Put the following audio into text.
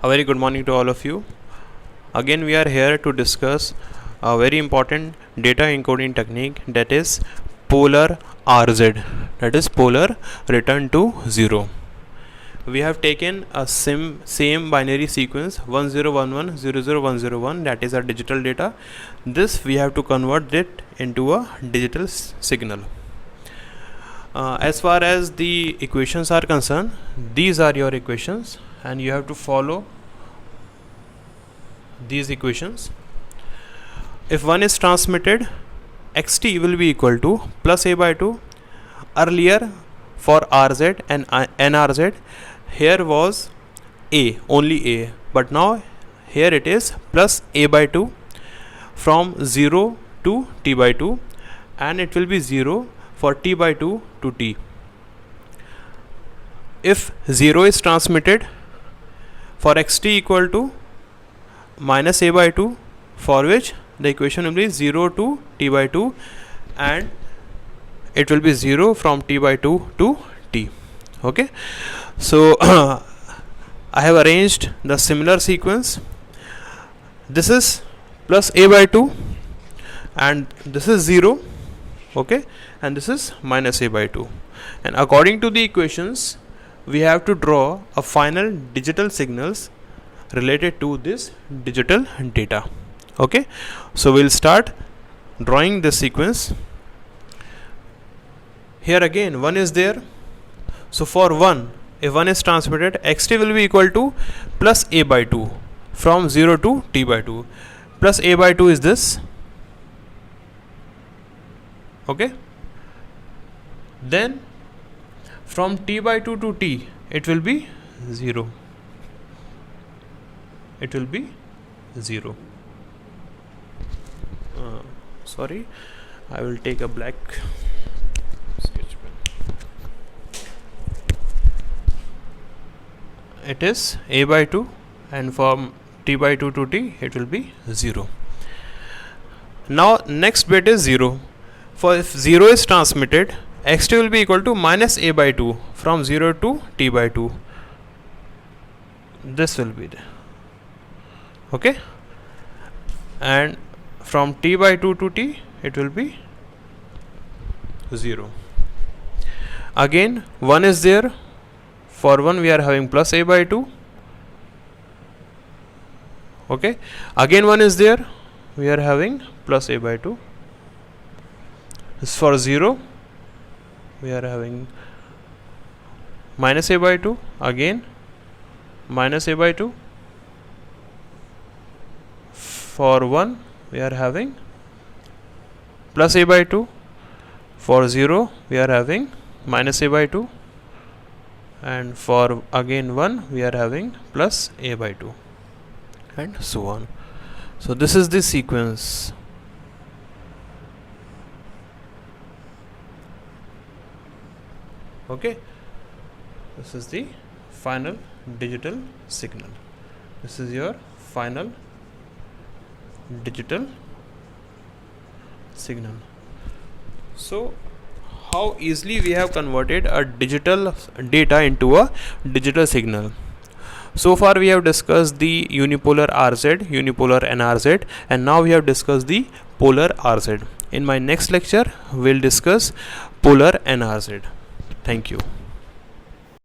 A very good morning to all of you. Again, we are here to discuss a very important data encoding technique, that is polar RZ, that is polar return to 0. We have taken a same binary sequence 1011000101, that is our digital data. This we have to convert it into a digital signal. As far as the equations are concerned, these are your equations and you have to follow these equations. If 1 is transmitted, xt will be equal to plus a by 2. Earlier for rz and nrz, here was a, only a, but now here it is plus a by 2 from 0 to t by 2, and it will be 0 for t by 2 to t. If 0 is transmitted, for xt equal to minus a by 2, for which the equation will be 0 to t by 2, and it will be 0 from t by 2 to t. Okay, so I have arranged the similar sequence. This is plus a by 2 and this is 0, okay, and this is minus a by 2, and according to the equations we have to draw a final digital signals related to this digital data. Okay, so we'll start drawing this sequence. Here again 1 is there, so for 1, if 1 is transmitted, xt will be equal to plus a by 2 from 0 to t by 2. Plus a by 2 is this, okay. Then from t by 2 to t, it will be 0. It will be 0. Sorry, I will take a black sketch pen. It is a by 2, and from t by 2 to t, it will be 0. Now next bit is 0. For if 0 is transmitted, xt will be equal to minus a by 2 from 0 to t by 2. This will be there, okay, and from t by 2 to t, it will be 0. Again 1 is there, for 1 we are having plus a by 2, okay. Again 1 is there, we are having plus a by 2. This for 0 we are having minus a by 2, again minus a by 2. For 1 we are having plus a by 2, for 0 we are having minus a by 2, and for again 1 we are having plus a by 2, and so on. So this is the sequence. Okay, this is the final digital signal. This is your final digital signal. So how easily we have converted a digital data into a digital signal. So far we have discussed the unipolar RZ, unipolar NRZ, and now we have discussed the polar RZ. In my next lecture we'll discuss polar NRZ. Thank you.